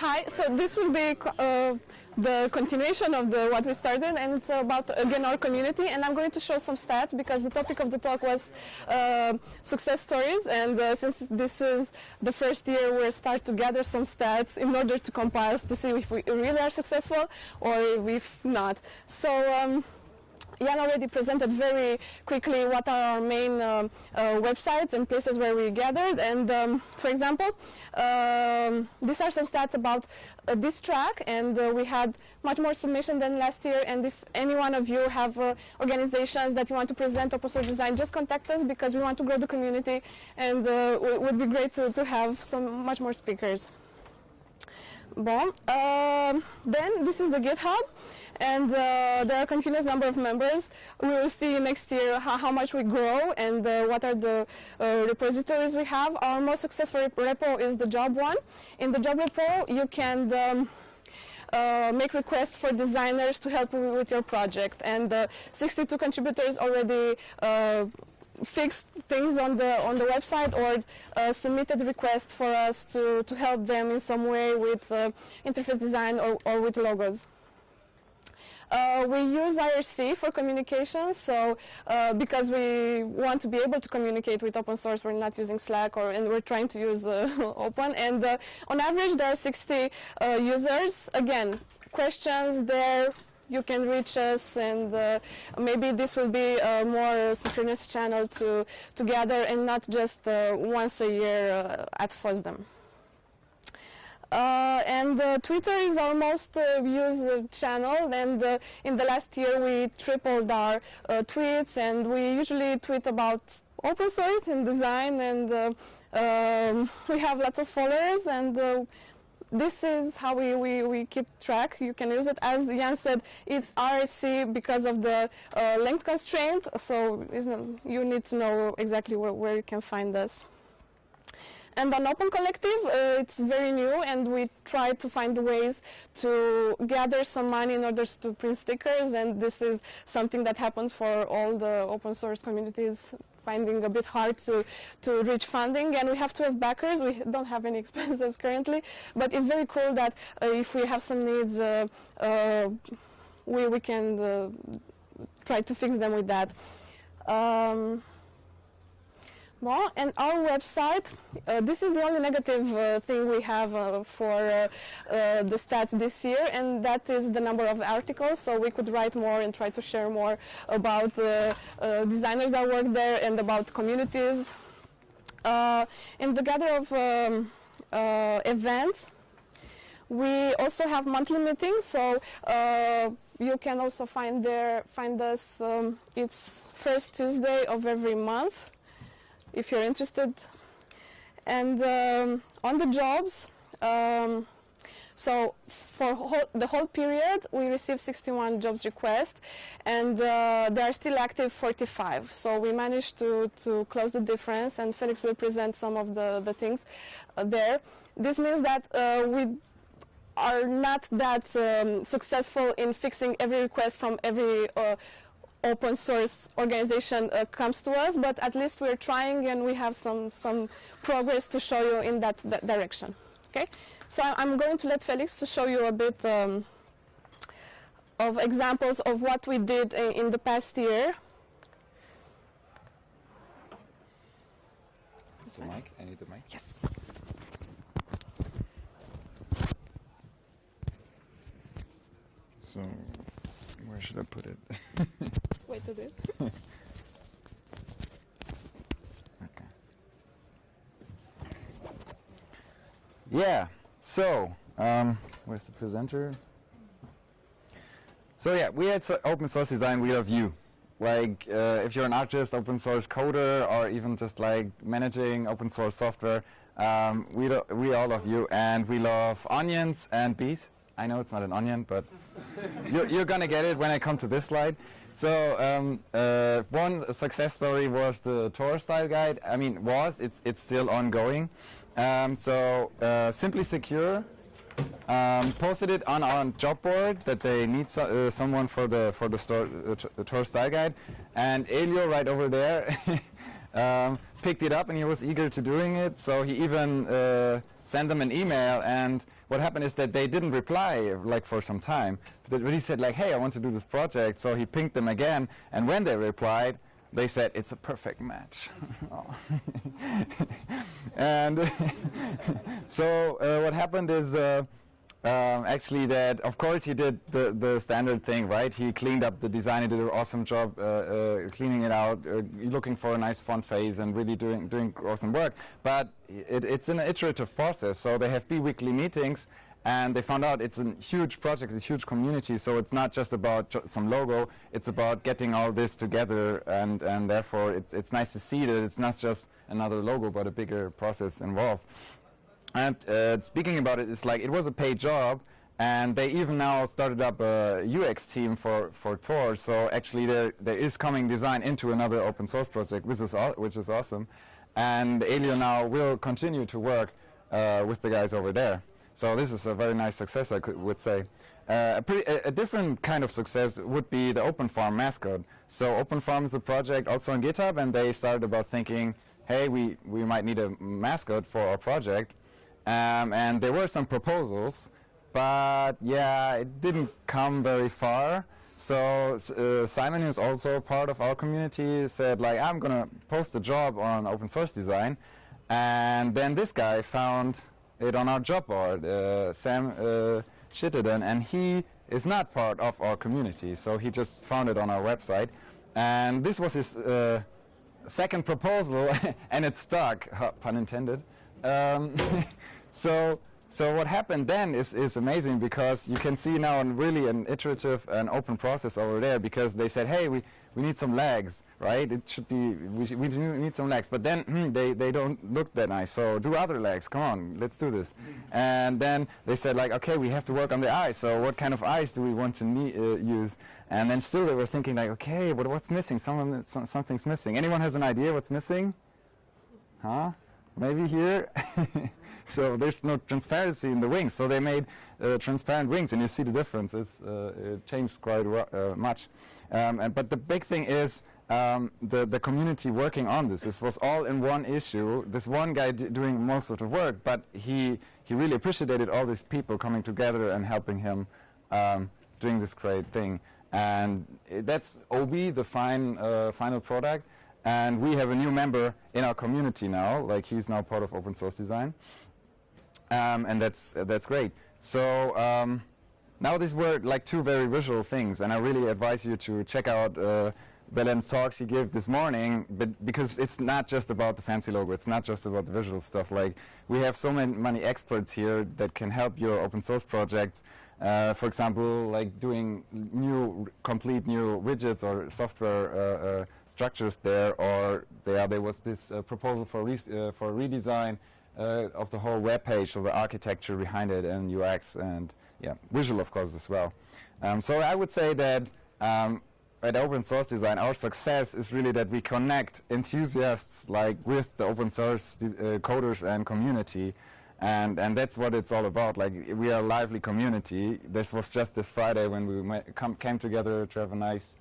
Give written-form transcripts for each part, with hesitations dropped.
Hi, so this will be the continuation of what we started, and it's about, again, our community, and I'm going to show some stats because the topic of the talk was success stories, and since this is the first year, we'll start to gather some stats in order to compile to see if we really are successful or if not. So Jan already presented very quickly what are our main websites and places where we gathered, and for example, these are some stats about this track, and we had much more submission than last year, and if any one of you have organizations that you want to present open source design, just contact us because we want to grow the community, and it would be great to have much more speakers. Bon. Then this is the GitHub, and there are a continuous number of members. We will see next year how much we grow and what are the repositories we have. Our most successful repo is the job one. In the job repo, you can make requests for designers to help you with your project, and 62 contributors already fixed things on the website or submitted requests for us to help them in some way with interface design or with logos. We use IRC for communication, so because we want to be able to communicate with open source, we're not using Slack, and we're trying to use Open. And on average, there are 60 users. Again, questions there, you can reach us, and maybe this will be a more synchronous channel to gather, and not just once a year at FOSDEM. And Twitter is our most used channel, and in the last year we tripled our tweets, and we usually tweet about open source and design, and we have lots of followers, and this is how we keep track. You can use it. As Jan said, it's RSC because of the length constraint, so you need to know exactly where you can find us. And on Open Collective, it's very new, and we try to find ways to gather some money in order to print stickers, and this is something that happens for all the open source communities, finding a bit hard to reach funding, and we have to have backers. We don't have any expenses currently, but it's very cool that if we have some needs, we can try to fix them with that. Well, and our website, this is the only negative thing we have for the stats this year, and that is the number of articles. So we could write more and try to share more about designers that work there and about communities. In the gather of events, we also have monthly meetings, so you can also find us. It's first Tuesday of every month, if you're interested. And on the jobs, so for the whole period, we received 61 jobs requests, and there are still active 45. So we managed to close the difference, and Felix will present some of the things there. This means that we are not that successful in fixing every request from every open source organization comes to us, but at least we're trying, and we have some progress to show you in that direction. Okay, so I'm going to let Felix to show you a bit of examples of what we did in the past year. The mic? I need the mic. Yes. So, where should I put it? Wait a bit. Okay. Yeah, so, where's the presenter? So yeah, we had open source design, we love you. Like, if you're an artist, open source coder, or even just like managing open source software, we all love you, and we love onions and bees. I know it's not an onion, but you're gonna get it when I come to this slide. So one success story was the Tor style guide. I mean, it's still ongoing. So Simply Secure posted it on our job board that they need someone for the Tor style guide, and Elio right over there picked it up and he was eager to doing it. So he even sent them an email, and what happened is that they didn't reply like for some time. But he said like, hey, I want to do this project. So he pinged them again, and when they replied, they said it's a perfect match. And so what happened is actually that, of course, he did the standard thing, right? He cleaned up the design, he did an awesome job cleaning it out, looking for a nice font phase and really doing awesome work. But it's an iterative process, so they have bi-weekly meetings, and they found out it's a huge project, a huge community, so it's not just about some logo, it's about getting all this together, and therefore it's nice to see that it's not just another logo, but a bigger process involved. And speaking about it, it's like it was a paid job, and they even now started up a UX team for Tor, so actually there is coming design into another open source project, which is awesome. And Elio now will continue to work with the guys over there. So this is a very nice success, I would say. A different kind of success would be the OpenFarm mascot. So OpenFarm is a project also on GitHub, and they started about thinking, hey, we might need a mascot for our project. And there were some proposals, but yeah, it didn't come very far. So Simon, who's also part of our community, said like, I'm gonna post a job on open source design. And then this guy found it on our job board, Sam Shittenden, and he is not part of our community, so he just found it on our website. And this was his second proposal, and it stuck, pun intended. So what happened then is amazing, because you can see now really an iterative and open process over there, because they said, hey, we need some legs, right? It should be, we need some legs, but then they don't look that nice, so do other legs, come on, let's do this. And then they said like, okay, we have to work on the eyes, so what kind of eyes do we want to use? And then still they were thinking like, okay, but what's missing? Something's missing. Anyone has an idea what's missing? Huh? Maybe here? So there's no transparency in the wings, so they made transparent wings, and you see the difference. It changed quite much. But the big thing is the community working on this. This was all in one issue. This one guy doing most of the work, but he really appreciated all these people coming together and helping him doing this great thing. And that's OB, the final product. And we have a new member in our community now, like he's now part of open source design. And that's great. So now these were like two very visual things, and I really advise you to check out Belen's talk she gave this morning, because it's not just about the fancy logo, it's not just about the visual stuff. Like, we have so many experts here that can help your open source projects. For example, like doing complete new widgets or software structures there, or there was this proposal for redesign of the whole web page, so the architecture behind it and UX, and yeah, visual of course as well. So I would say that at Open Source Design, our success is really that we connect enthusiasts like with the open source coders and community, and that's what it's all about. Like, we are a lively community. This was just this Friday when we came together to have a nice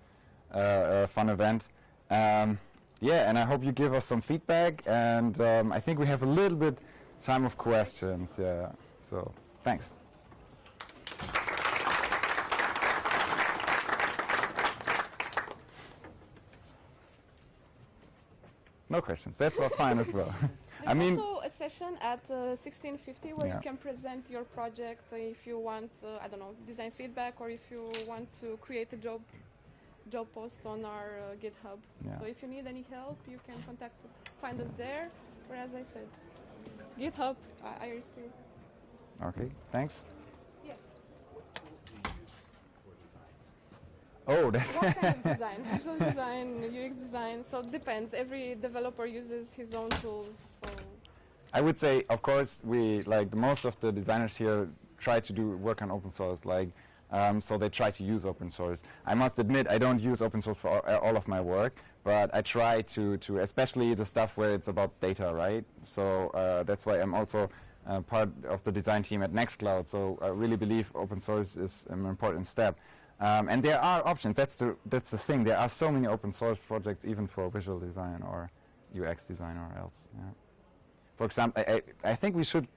fun event. Yeah, and I hope you give us some feedback, and I think we have a little bit time of questions. Yeah, so thanks. No questions. That's all fine as well. I mean, also a session at 1650 where you can present your project if you want, I don't know, design feedback, or if you want to create a job post on our GitHub. Yeah. So if you need any help, you can find us there. Or as I said, GitHub, IRC. Okay, thanks. Yes. Oh, that's what kind of design? Visual design, UX design. So it depends. Every developer uses his own tools. So I would say, of course, we like most of the designers here try to do work on open source. Like. So they try to use open source. I must admit, I don't use open source for all of my work, but I try to especially the stuff where it's about data, right? So that's why I'm also part of the design team at Nextcloud. So I really believe open source is an important step. And there are options. That's the thing. There are so many open source projects, even for visual design or UX designer else. Yeah. For example, I think we should.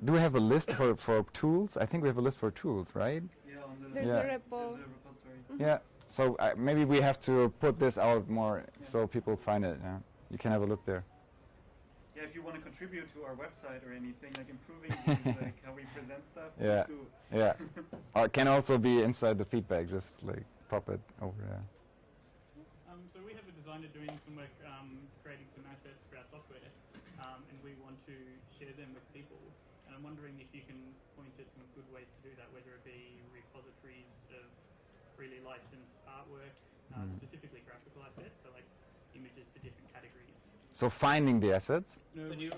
Do we have a list for tools? I think we have a list for tools, right? Yeah, on the There's Yeah. a repo. there's a repository. Yeah. So maybe we have to put this out more so people find it. Yeah. You can have a look there. Yeah, if you want to contribute to our website or anything, like improving things, like how we present stuff, Yeah. please do. Yeah. Or it can also be inside the feedback. Just like pop it over there. So we have a designer doing some work creating some assets for our software, and we want to share them with people. And I'm wondering if you can point at some good ways to do that, whether it be repositories of freely licensed artwork, specifically graphical assets, so like images for different categories. So finding the assets. No, we're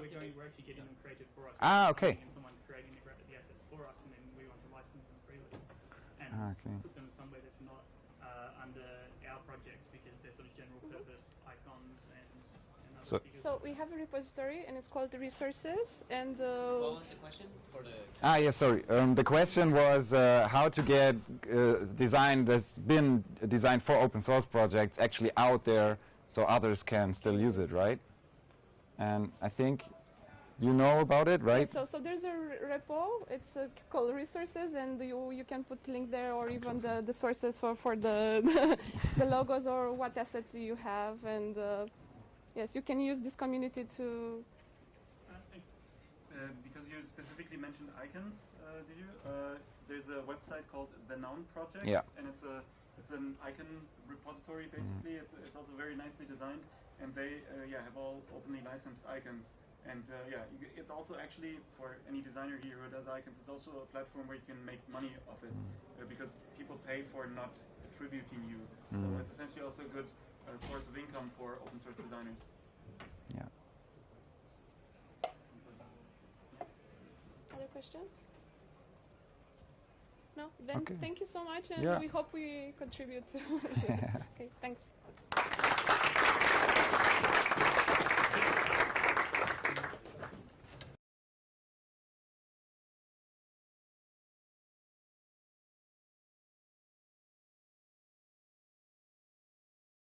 actually getting them created for us. Ah, okay. And someone's creating the assets for us, and then we want to license them freely and Okay. put them somewhere that's not under our project, because they're sort of general purpose icons and other So- figures. So we have a repository and it's called the resources and What was the question for the? Ah, yes, sorry. The question was how to get design that's been designed for open source projects actually out there so others can still use it, right? And I think you know about it, right? So there's a repo. It's called resources, and you can put link there, or even the sources for the the logos or what assets you have. And yes, you can use this community to. Because you specifically mentioned icons, did you? There's a website called the Noun Project, Yeah. and it's an icon repository basically. It's also very nicely designed, and they have all openly licensed icons. And it's also actually for any designer here who does icons, it's also a platform where you can make money off it because people pay for not attributing you. So it's essentially also a good source of income for open source designers. Yeah. Other questions? No? Then Okay. thank you so much, and Yeah. we hope we contribute. Okay, thanks.